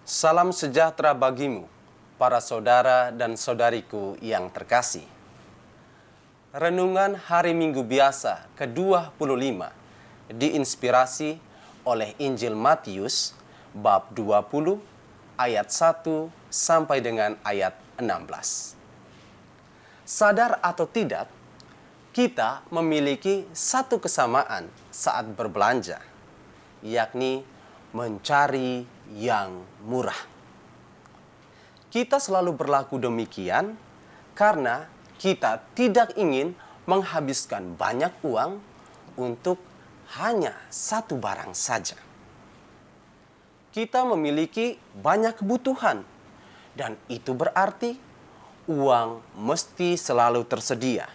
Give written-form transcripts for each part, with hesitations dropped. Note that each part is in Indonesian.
Salam sejahtera bagimu, para saudara dan saudariku yang terkasih. Renungan Hari Minggu Biasa ke-25 diinspirasi oleh Injil Matius bab 20 ayat 1 sampai dengan ayat 16. Sadar atau tidak, kita memiliki satu kesamaan saat berbelanja, yakni mencari yang murah. Kita selalu berlaku demikian karena kita tidak ingin menghabiskan banyak uang untuk hanya satu barang saja. Kita memiliki banyak kebutuhan dan itu berarti uang mesti selalu tersedia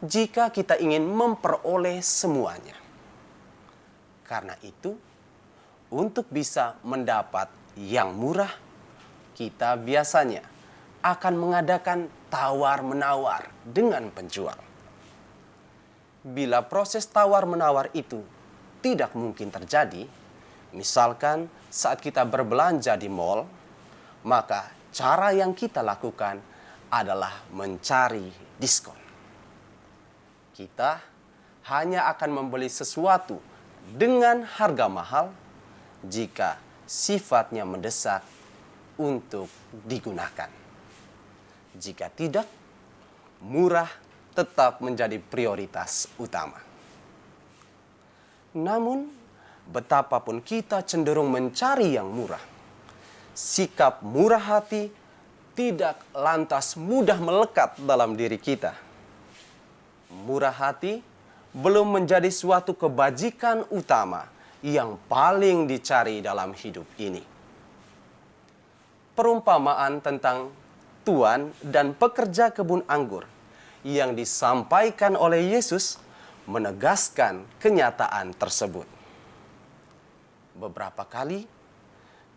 jika kita ingin memperoleh semuanya. Karena itu, untuk bisa mendapat yang murah, kita biasanya akan mengadakan tawar-menawar dengan penjual. Bila proses tawar-menawar itu tidak mungkin terjadi, misalkan saat kita berbelanja di mal, maka cara yang kita lakukan adalah mencari diskon. Kita hanya akan membeli sesuatu dengan harga mahal jika sifatnya mendesak untuk digunakan. Jika tidak, murah tetap menjadi prioritas utama. Namun, betapapun kita cenderung mencari yang murah, sikap murah hati tidak lantas mudah melekat dalam diri kita. Murah hati belum menjadi suatu kebajikan utama yang paling dicari dalam hidup ini. Perumpamaan tentang tuan dan pekerja kebun anggur yang disampaikan oleh Yesus menegaskan kenyataan tersebut. Beberapa kali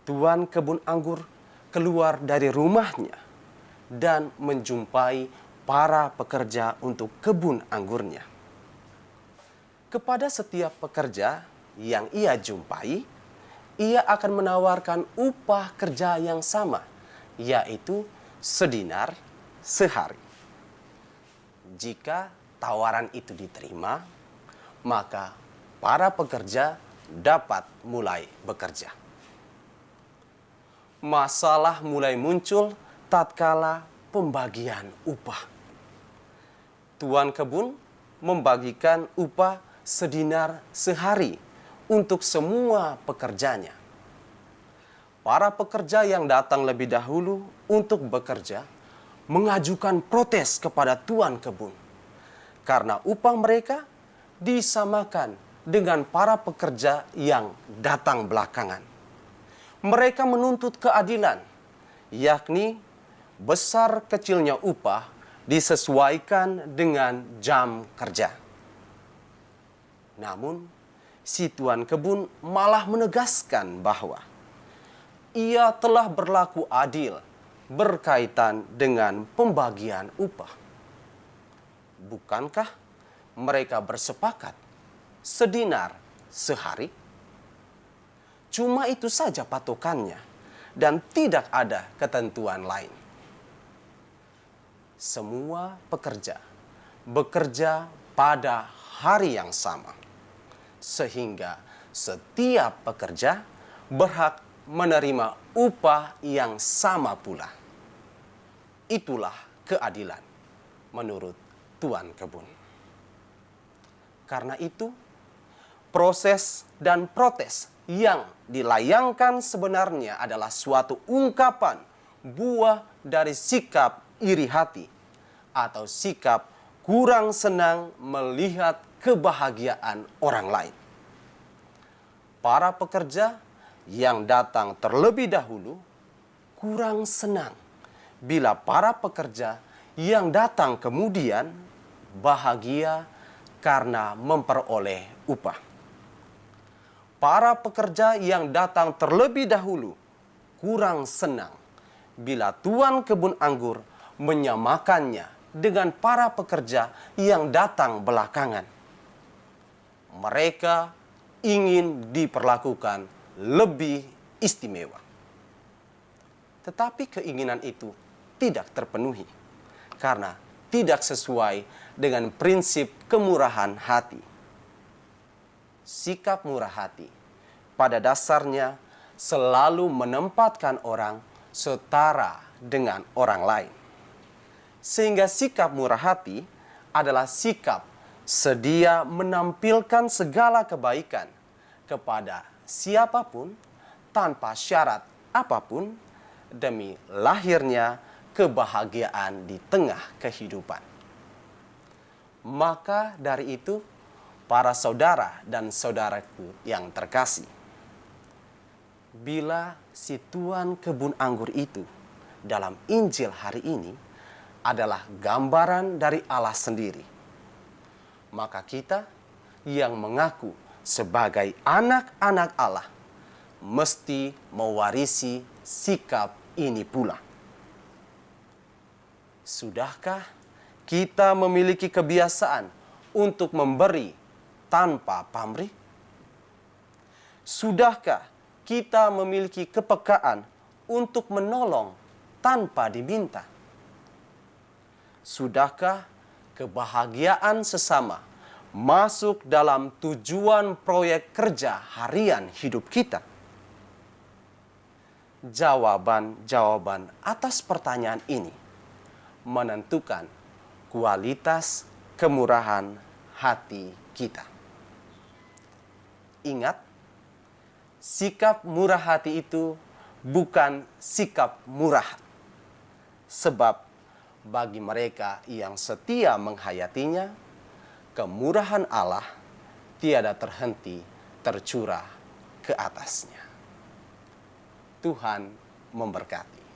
tuan kebun anggur keluar dari rumahnya dan menjumpai para pekerja untuk kebun anggurnya. Kepada setiap pekerja yang ia jumpai, ia akan menawarkan upah kerja yang sama, yaitu sedinar sehari. Jika tawaran itu diterima, maka para pekerja dapat mulai bekerja. Masalah mulai muncul tatkala pembagian upah. Tuan kebun membagikan upah sedinar sehari untuk semua pekerjanya. Para pekerja yang datang lebih dahulu untuk bekerja mengajukan protes kepada tuan kebun karena upah mereka disamakan dengan para pekerja yang datang belakangan. Mereka menuntut keadilan, yakni besar kecilnya upah disesuaikan dengan jam kerja. Namun, si tuan kebun malah menegaskan bahwa ia telah berlaku adil berkaitan dengan pembagian upah. Bukankah mereka bersepakat sedinar sehari? Cuma itu saja patokannya dan tidak ada ketentuan lain. Semua pekerja bekerja pada hari yang sama, sehingga setiap pekerja berhak menerima upah yang sama pula. Itulah keadilan menurut tuan kebun. Karena itu, proses dan protes yang dilayangkan sebenarnya adalah suatu ungkapan buah dari sikap iri hati atau sikap kurang senang melihat kebahagiaan orang lain. Para pekerja yang datang terlebih dahulu kurang senang bila para pekerja yang datang kemudian bahagia karena memperoleh upah. Para pekerja yang datang terlebih dahulu kurang senang bila tuan kebun anggur menyamakannya dengan para pekerja yang datang belakangan. Mereka ingin diperlakukan lebih istimewa. tetapi keinginan itu tidak terpenuhi karena tidak sesuai dengan prinsip kemurahan hati. Sikap murah hati pada dasarnya selalu menempatkan orang setara dengan orang lain. Sehingga sikap murah hati adalah sikap sedia menampilkan segala kebaikan kepada siapapun tanpa syarat apapun demi lahirnya kebahagiaan di tengah kehidupan. Maka dari itu, para saudara dan saudaraku yang terkasih, bila si tuan kebun anggur itu dalam Injil hari ini adalah gambaran dari Allah sendiri, maka kita yang mengaku sebagai anak-anak Allah mesti mewarisi sikap ini pula. Sudahkah kita memiliki kebiasaan untuk memberi tanpa pamrih? Sudahkah kita memiliki kepekaan untuk menolong tanpa diminta? Sudahkah kebahagiaan sesama masuk dalam tujuan proyek kerja harian hidup kita? Jawaban-jawaban atas pertanyaan ini menentukan kualitas kemurahan hati kita. Ingat, sikap murah hati itu bukan sikap murah. Sebab bagi mereka yang setia menghayatinya, kemurahan Allah tiada terhenti tercurah ke atasnya. Tuhan memberkati.